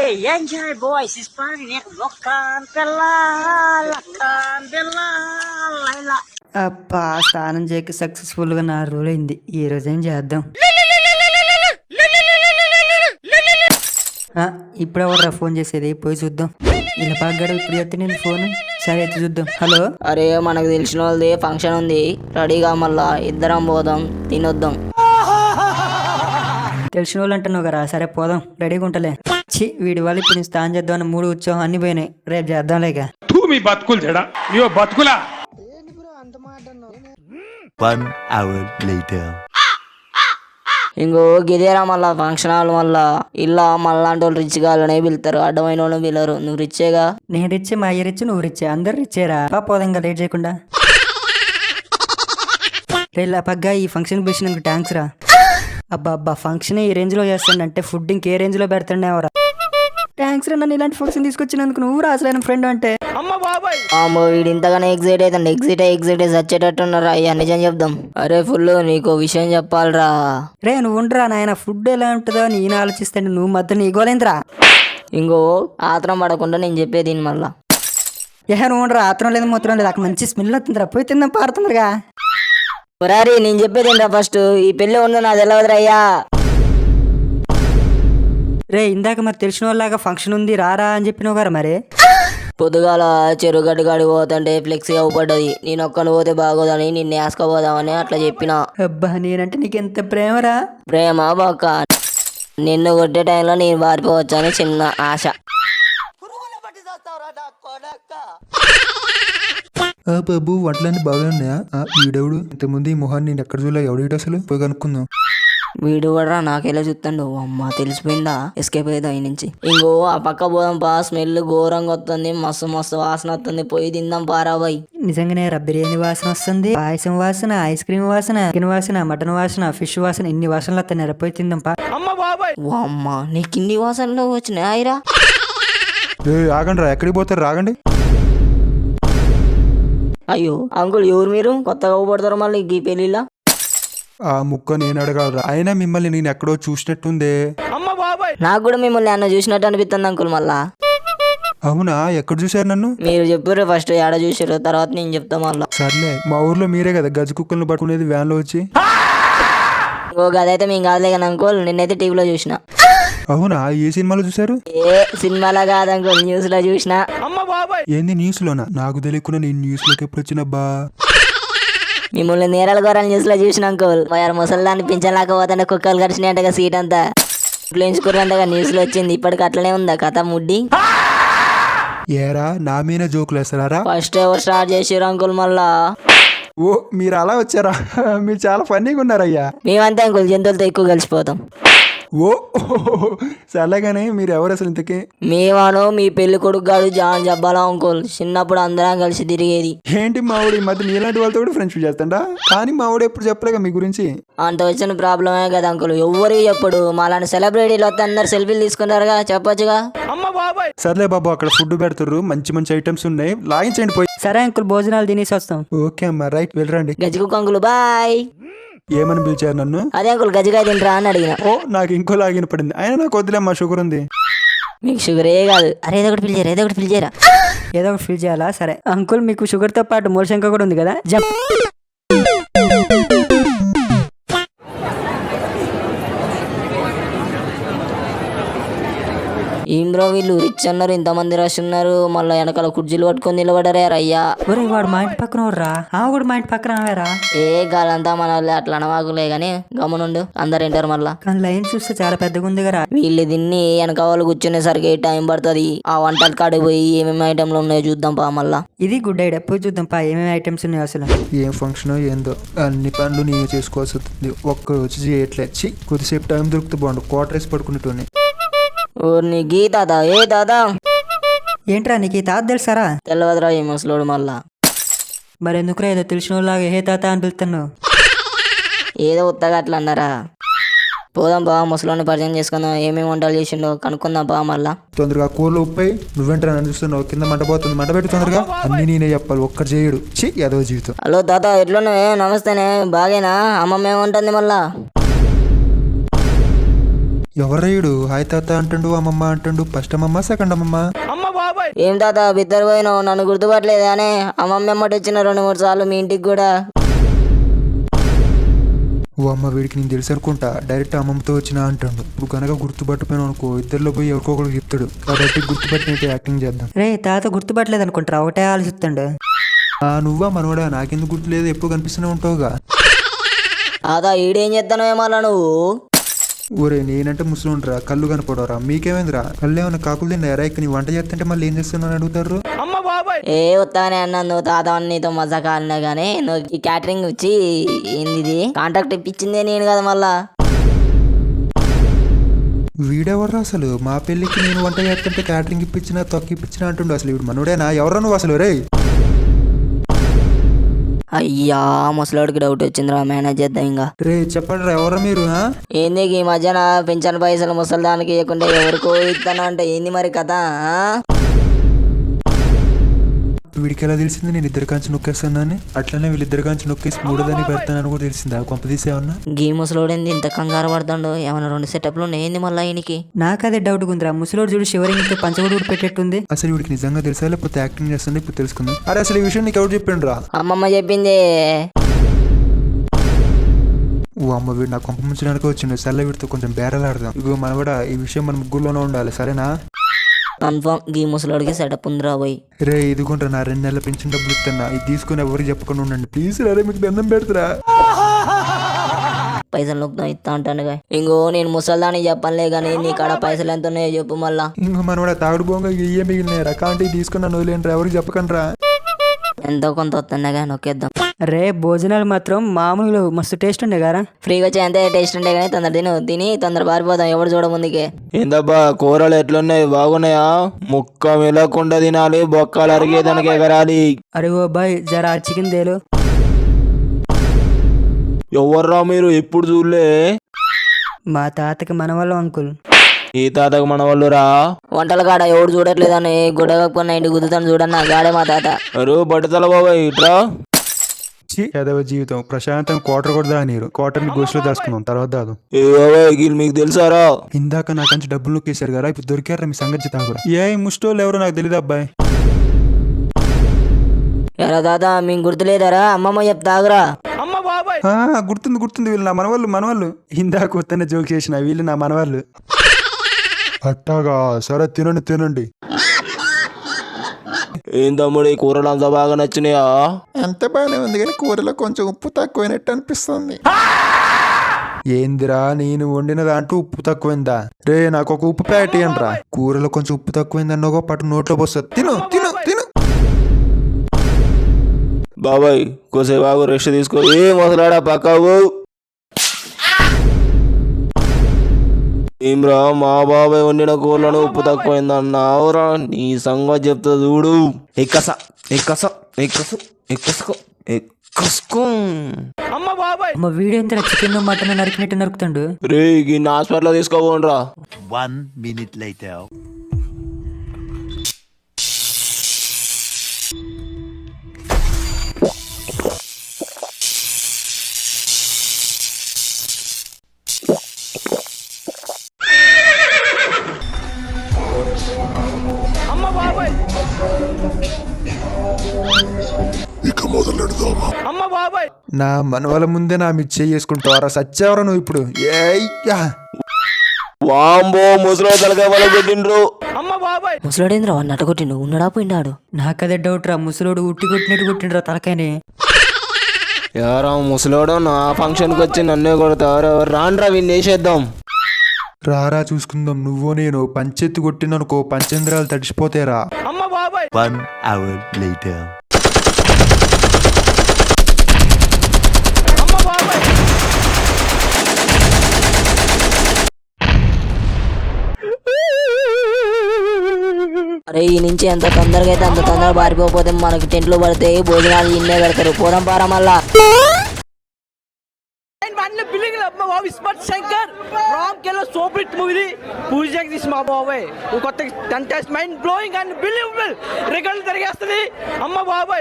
Enjoy boys is panic lokan pella lakan bella laila. అబ్బా స్నానం చేయక సక్సెస్ఫుల్ గా 4 రోజులు అయింది. ఈ రోజు ఏం చేద్దాం. ఇప్పుడు ఎవర్రా ఫోన్ చేసేది? పోయి చూద్దాం. ఇలా పగ్గాడు ఇప్పుడు ఎత్తి నేను ఫోన్. సరే ఎత్తి చూద్దాం. హలో. అరే మనకు తెలిసిన వాళ్ళది ఫంక్షన్ ఉంది, రెడీగా మళ్ళా ఇద్దరం పోదాం, తినొద్దాం. తెలిసిన వాళ్ళు అంటున్నావు కదా, సరే పోదాం, రెడీగా ఉంటలే. వీడి వాళ్ళు ఇప్పుడు నేను స్నానం చేద్దాం అన్న 3 ఉత్సవం అన్ని పోయినాయి. రేపు చేద్దాంలేక. మీ బతుకులు చెడా బతుకులా. 1 hour later. ఇంకో గిదేరా మళ్ళా ఫంక్షన్ హాల్ మళ్ళా ఇలా మళ్ళాంటి వాళ్ళు రిచ్ కావాలనే పిలుతారు, అడ్డమైన వాళ్ళు పిల్లరు. నువ్వు రిచ్చేగా? నేను రిచ్చే, మా అయ్య రిచ్, నువ్వు రిచ్చే, అందరు రిచ్చేరా. పోదాం ఇంకా లేట్ చేయకుండా. రేలా పగ్గా ఈ ఫంక్షన్ పిలిచినందుకు థ్యాంక్స్ రా. అబ్బా ఫంక్షన్ ఈ రేంజ్ లో చేస్తానంటే ఫుడ్ ఇంకే రేంజ్ లో పెడతాడేవరా. థ్యాంక్స్ రా నన్ను ఇలాంటి ఫంక్షన్ తీసుకొచ్చినందుకు. నువ్వు రాసలేని ఫ్రెండ్ అంటే. అమ్మో వీడు ఇంతగానే ఎగ్జైట్ అవుతాడు. ఎగ్జైట్ చచ్చేటట్టున్నారా. అయ్యా నిజం చెప్దాం. అరే ఫుల్ నీకు విషయం చెప్పాలరా. రే నువ్వు ఉండరా నాయన, ఫుడ్ ఎలా ఉంటుందో నేను ఆలోచిస్తాను, నువ్వు మధ్య నీ గోలేంద్రా. ఇంకో ఆత్రం పడకుండా నేను చెప్పేది మళ్ళా. నువ్వు ఉండరా, ఆత్రం లేదు మూత్రం లేదు, అక్కడ మంచి స్మెల్ వస్తుందిరా, పోయి తిందాం పారుతుందిగా. ఒరారి నేను చెప్పేది ఫస్ట్, ఈ పెళ్లి ఉందో నాకు తెలియదురా అయ్యా. రే ఇందాక మరి తెలిసిన వాళ్ళగా ఫంక్షన్ ఉంది రారా అని చెప్పినావు కదా మరి. పొద్దుగాల చెరుగడ్డు కాడి పోతుంటే ఫ్లెక్సీ అవ్వబడ్డది, నేను ఒక్కను పోతే బాగోదని నిన్ను వేసుకపోదామని అట్లా చెప్పిన. అబ్బా నేనంటే నీకు ఎంత ప్రేమరా. ప్రేమ బాక నిన్ను కొట్టే టైంలో నేను పారిపోవచ్చని చిన్న ఆశ. బాబు వంటలన్నీ బాగా ఉన్నాయా? వీడెవడు ఇంతకుముందు ఈ మొహాన్ని నేను ఎక్కడ చూడలే, ఎవడేడు అసలు? పోయి కనుక్కుందాం. వీడు కూడా నాకెలా చూస్తాడు. అమ్మ తెలిసిపోయిందా, ఎస్కేప్ అయ్యేది అయి నుంచి. ఇంకో ఆ పక్క పోదాం పా, స్మెల్ ఘోరంగా వస్తుంది, మస్తు వాసన వస్తుంది, పోయి తిందాం పారాబాయ్. నిజంగానే రా, బిర్యానీ వాసన వస్తుంది, పాయసం వాసన, ఐస్ క్రీమ్ వాసన, చికెన్ వాసన, మటన్ వాసన, ఫిష్ వాసన, ఇన్ని వాసనలు వస్తున్నాయి. పోయి తిందాం పా. అమ్మ నీకు ఇన్ని వాసనలు వచ్చినాయి ఆయరా. ఆగండి రా, ఎక్కడికి పోతారు రాగండి. అయ్యో అంకుల్ ఎవరు మీరు? కొత్తగా అవ్వబడతారు మళ్ళీ ఈ పెళ్లిలా. ఆ ముక్క నేను అడగాలరా, అయినా మిమ్మల్ని నేను ఎక్కడో చూసినట్టుందే. నాకు కూడా మిమ్మల్ని అన్న చూసినట్టు అనిపిస్తుంది అంకుల్. మళ్ళా అవునా, ఎక్కడ చూసారు నన్ను? మీరు చెప్పారు ఫస్ట్, ఏడ చూసారు, తర్వాత నేను చెప్తా మళ్ళా. సర్లే, మా ఊర్లో మీరే కదా గజ కుక్కలను పట్టుకునేది వ్యాన్ లో వచ్చి. ఓ గదైతే మేము కాదులే కానీ అంకుల్, నిన్నైతే టీవీలో చూసిన. అవునా, ఏ సినిమాలో చూసారు? ఏ సినిమాలో కాదు అంకుల్, న్యూస్ లో చూసిన. ఏంది న్యూస్ లోనా? నాకు తెలియకుండా నేను న్యూస్ లోకి ఎప్పుడు వచ్చినబ్బా. మిమ్మల్ని నేరాల ఘోరాలు న్యూస్ లో చూసిన అంకుల్. ముసల్దాన్ని పింఛలేకపోతే కుక్కలు కరిచినట్టుగా సీట్ అంతా ఎంచుకున్నంతగా న్యూస్ లో వచ్చింది. ఇప్పటికి అట్లనే ఉందా కథ ముడ్డి? ఏరా నా మీద జోకులు వేస్తారా? ఫస్ట్ ఎవరు స్టార్ట్ చేసారు అంకుల్ మళ్ళా? ఓ మీరు అలా వచ్చారా? మీరు చాలా ఫన్నీగా ఉన్నారయ్యా. మేమంతే అంకుల్, జంతువులతో ఎక్కువ కలిసిపోతాం. ఓ సర్లేగానే మీరు ఎవరు అసలు ఇంతకీ? మేమాను మీ పెళ్లి కొడుకు గాడు జాన్ జబ్బాలా అంకుల్. చిన్నప్పుడు అందరం కలిసి తిరిగేది. ఏంటి మావుడు ఈ మధ్య నీలాంటి వాళ్ళతో కూడా ఫ్రెండ్షిప్ చేస్తాడా? కానీ మావుడు ఎప్పుడు చెప్పలేక మీ గురించి. అంత వచ్చిన ప్రాబ్లమే కదా అంకుల్, ఎవరు ఎప్పుడు మాలాంటి సెలబ్రిటీలు వస్తే అందరు సెల్ఫీలు తీసుకుంటారుగా, చెప్పొచ్చుగా. సర్లే బాబు, అక్కడ ఫుడ్ పెడతారు, మంచి మంచి ఐటమ్స్ ఉన్నాయి, లాగించండి పోయి. సరే అంకుల్, భోజనాలు తినేసి వస్తాం. ఓకే అమ్మా, రైట్ వెళ్ళరండి. గజకు అంకుల్ బాయ్. ఏమని పిలిచారు నన్ను? అదే అంకుల్ గజకాయ తింటరా అని అడిగిన. ఓ నాకు ఇంకో లాగిన పడింది, అయినా నాకు వద్దులేమ్మా, షుగర్ ఉంది. మీకు షుగరే కాదు. అరే ఏదో ఒకటి పిలిచారా, ఏదో ఒకటి పిలిచారా. ఏదో ఒకటి ఫీల్ చేయాలా? సరే అంకుల్, మీకు షుగర్ తో పాటు మూలశంక కూడా ఉంది కదా, జంప్. ఏం బ్రో వీళ్ళు రిచ్ అన్నారు, ఇంతమంది రష్ ఉన్నారు, మళ్ళీ వెనకాల కుర్చీలు పట్టుకొని నిలబడరే రయ్యా. ఒరే వాడు మా ఇంటి పక్కన రా, కూడా మా ఇంటి పక్కన ఆవేరా. ఏ గాలంతా మన వాళ్ళు అట్లా అనవాకులే గానీ గమనుండు, అందరు వింటారు మళ్ళా. కానీ లైన్ చూస్తే చాలా పెద్దగా ఉంది కదా. వీళ్ళు దీన్ని వెనక వాళ్ళు కూర్చునేసరికి టైం పడుతుంది. ఆ వంటల కాడికి పోయి ఏమేమి ఐటమ్లు ఉన్నాయో చూద్దాం పా మళ్ళా. ఇది గుడ్ ఐడియా, పోయి చూద్దాం పా ఏమేమి ఐటమ్స్ ఉన్నాయో. అసలు ఏం ఫంక్షన్ ఏందో, అన్ని పనులు నేను చేసుకోవాల్సి వస్తుంది, ఒక్క వచ్చి చేయట్లే. కొద్దిసేపు టైం దొరికితే బాగుండు, క్వార్టర్ వేసి పడుకునేటోని. ఓర్ని గీ తాత, ఏ తాత ఏంట్రా నీకు ఈ తాత తెలుసారా? తెల్లవదరా ఈ ముసలోడు మళ్ళా. మరి ఎందుకురా ఏదో తెలిసిన వాళ్ళగా ఏ తాత అని పిలుతున్నావు? ఏదో ఉత్తగా అట్లా అన్నారా. పోదాం బా, ముసలోని పరిచయం చేసుకుందాం, ఏమేమి వంటలు చేసిండో కనుక్కుందాం బా మళ్ళా. తొందరగా కూరలో ఉప్పై, నువ్వేంటరా నన్ను చూస్తున్నావు? కింద మంటపోతుంది, మంట పెట్టి తొందరగా. అన్ని నేనే చెప్పాలి, ఒక్కరు చేయడు. యాదవ జీవితం. హలో తాత, ఎట్లున్నావే? నమస్తేనే, బాగేనా? అమ్మమ్మ ఏమంటుంది మళ్ళా? ఎవరయ్యుడు హాయ్ తాత అంటుండు, అమ్మమ్మ అంటుండు. ఫస్ట్ అమ్మమ్మ సెకండ్ అమ్మమ్మ. ఏం తాత బిద్దరు పోయినావు, నన్ను గుర్తుపట్టలేదానే? అమ్మమ్మ ఎమ్మటి వచ్చిన 2-3 సార్లు మీ ఇంటికి కూడా. ఓ అమ్మ, వీడికి నేను తెలుసు అనుకుంటా. డైరెక్ట్ అమ్మమ్మతో వచ్చినా అంటాడు. నువ్వు కనుక గుర్తుపట్టిపోయినా అనుకో, ఇద్దరిలో పోయి ఎవరికో ఒకరికి చెప్తాడు. కాబట్టి గుర్తుపట్టినట్టు యాక్టింగ్ చేద్దాం. రే తాత గుర్తుపట్టలేదు అనుకుంటారా, ఒకటే ఆలోచిస్తాడు. నువ్వా మనవడా? నాకెందుకు గుర్తులేదు, ఎప్పుడు కనిపిస్తూనే ఉంటావుగా. తాత ఈడేం చేస్తానో ఏమన్నా నువ్వు? ఊరే, నేనంటే ముసలుండ్రా, కళ్ళు కనపడవరా? మీకేమైందిరా? కళ్ళు ఏమైనా కాకులు తిన్నారా? ఇక నీ వంట చేస్తుంటే మళ్ళీ ఏం చేస్తున్నాను అడుగుతారు. ఏ వస్తానే అన్నా నువ్వు తాత నీతో మజా కాలినా గానీ నువ్వు ఈ క్యాటరింగ్ వచ్చి ఏంది ఇది కాంట్రాక్ట్ ఇప్పించిందే నేను కదా మళ్ళా. వీడెవర్రా అసలు? మా పెళ్ళికి నేను వంట చేస్తుంటే క్యాటరింగ్ ఇప్పించినా తొక్కి ఇప్పించినా అంటుండు. అసలు వీడు మనోడేనా? ఎవరా నువ్వు అసలు? రే అయ్యా ముసలోడికి డౌట్ వచ్చిందిరా, మేనేజ్ చేద్దాం ఇంకా. రే చెప్పండి, ఎవరా మీరు? ఏంది ఈ మధ్యన పెన్షన్ పైసలు ముసలిదానికి ఇవ్వకుండా ఎవరికో ఇస్తాను అంటే ఏంది మరి కథ? వీడికి ఎలా తెలిసింది నేను ఇద్దరు కాంచి నొక్కేస్తున్నాను? అట్లనే వీళ్ళిద్దరు కాంచి నొక్కేసి మూడోదాన్ని పెడతానని కూడా తెలిసిందా? కొంప తీసేవన్నా? గీ ముసలోడింది ఇంత కంగారు పడతాడు, ఏమైనా 2 సెటప్లు ఉన్నాయింది మళ్ళీ ఈయనకి. నాకదే డౌట్ ఉందిరా, ముసలోడు చూడు షివరింగ్ పంచగొడు పెట్టేట్టుంది. అసలు వీడికి నిజంగా తెలుసా లేకపోతే యాక్టింగ్ చేస్తుండే? ఇప్పుడు తెలుసుకుందాం. అరే అసలు ఈ విషయం నీకు ఎవరు చెప్పిండు రా? అమ్మమ్మ చెప్పింది. ఓ అమ్మ, వీడు నా కొంప ముంచడానికి వచ్చిండు. సర్లే, వీడితో కొంచెం బేరలాడదాం. ఇగో మనవడా, ఈ విషయం మన ముగ్గురులోనే ఉండాలి, సరేనా? కన్ఫర్మ్ గీ ముసలోడికి సెటప్ ఉందిరా పోయి. రే ఇదిగోండ్రా, నా 2 నెలల పెన్షన్ డబ్బులు ఇస్తున్నా. ఇది తీసుకుని ఎవరికి చెప్పకుండా ఉండండి ప్లీజ్. రే మీకు దండం పెడతారా? పైసలు నొక్కుతాం ఇస్తా అంటానుగా. ఇంకో నేను ముసల్దానికి చెప్పనులే కానీ నీ కాడ పైసలు ఎంత ఉన్నాయో చెప్పు మళ్ళా. ఇంకో మనవాడ తాగుడు బొంగ ఇయ్యే మిగిలినాయి. అకాంటి తీసుకుని నన్ను వదిలేండి, ఎవరికి చెప్పకండి రా. ఎంతో కొంత వస్తుండగా నొక్కేద్దాం. రే భోజనాలు మాత్రం మామూలు మస్తు టేస్ట్ ఉండే కదా. ఫ్రీగా వచ్చి అంతే టేస్ట్ ఉండే కానీ తొందర తిని తొందర పారిపోతాం, ఎవరు చూడ ముందుకే. ఏందబ్బా కూరలు ఎట్లున్నాయి, బాగున్నాయా? ముక్క మిలకుండా తినాలి, బొక్కలు అరిగేదానికి ఎగరాలి. అరే ఓ బాయ్, జరా చికెన్ తేలు. ఎవర్రా మీరు? ఎప్పుడు చూడలే. మా తాతకి మనవాళ్ళం అంకుల్. ఈ తాతకు మన వాళ్ళు రా. వంటల కాడ ఎవడు చూడట్లేదని గుడవకుండా ఇంటి గుద్దుతాను చూడన్నా, గాడే మా తాత. అరు బట్టతల బాబాయ్ ఇట్రా. యాదవ జీవితం ప్రశాంతం. క్వార్టర్ కూడా దా నీరు. క్వార్టర్ని గోసులో దాచుకుందాం, తర్వాత దాదు. ఏ బాబాయ్ వీళ్ళు మీకు తెలుసారా? ఇందాక నా కంచి డబ్బులు నొక్కేశారు కదా, ఇప్పుడు దొరికారా మీ సంగతి తాగురా. ఏ ముష్టోళ్ళు ఎవరో నాకు తెలియదు అబ్బాయి. ఎరా తాత మీకు గుర్తులేదారా? అమ్మమ్మ చెప్తాగురా. గుర్తుంది, వీళ్ళు నా మనవాళ్ళు. ఇందాక వస్తేనే జోక్ చేసిన, వీళ్ళు నా మనవాళ్ళు. అట్టాగా, సరే తినండి. ఏం తమ్ముడు, ఈ కూరలు అంతా బాగా నచ్చినాయా? ఎంత బాగానే ఉంది కానీ కూరలో కొంచెం ఉప్పు తక్కువైనట్టు అనిపిస్తుంది. ఏందిరా, నేను వండిన దాంట్లో ఉప్పు తక్కువైందా? రే నాకు ఒక ఉప్పు ప్యాకెట్ ఇయ్యండి రా. కూరలో కొంచెం ఉప్పు తక్కువైంది ఒక పట్టు నోట్లో పోస్తుంది. తిను. బాబాయ్ కోసేపు బాగు రెస్ట్ తీసుకో. ఏ మొదలాడా పక్కవు. ఏమ్రా మా బాబాయ్ వండిన కూరలను ఉప్పు తక్కువైందన్నావురా? నీ సంగతి చెప్తా చూడు. అమ్మ వీడియో ఎంత చికెన్ మటన్ నరికినట్టు నరుకుతాడు. రే గిన్ని హాస్పిటల్ తీసుకోపోండ్రా. 1 minute later. నా మనవల ముందే నా మిర్చి చేసుకుంటావరా? సచ్చావరా నువ్వు ఇప్పుడు? వాంబో ముసలో తలకాయ వాళ్ళ పెట్టిండ్రు. ముసలోడేంద్ర వాడిని అటగొట్టిండు, ఉన్నాడా పోయిండాడు? నాకదే డౌట్ రా, ముసలోడు ఉట్టి కొట్టినట్టు కొట్టిండ్రా తలకాయని. ఎవరా ముసలోడు నా ఫంక్షన్కి వచ్చి నన్నే కొడతారు? రాండ్రా వీన్ని వేసేద్దాం. రారా చూసుకుందాం. నువ్వు నేను పంచెత్తి కొట్టిననుకో, పంచేంద్రాలు తడిసిపోతారా. 1 hour later. అరే ఈ నుంచి ఎంత తొందరగా అయితే అంత తొందరగా పారిపోతే మనకి టెంట్లు పడితే భోజనాలు ఇన్నే పెడతారు. పోదాం పారా మళ్ళా. శంకర్ రామ్ కేలో సూపర్ మూవీ పూజ మా బాబాయ్ కొత్త contest mind blowing and believable రికార్డులు తిరిగేస్తుంది. అమ్మ బాబాయ్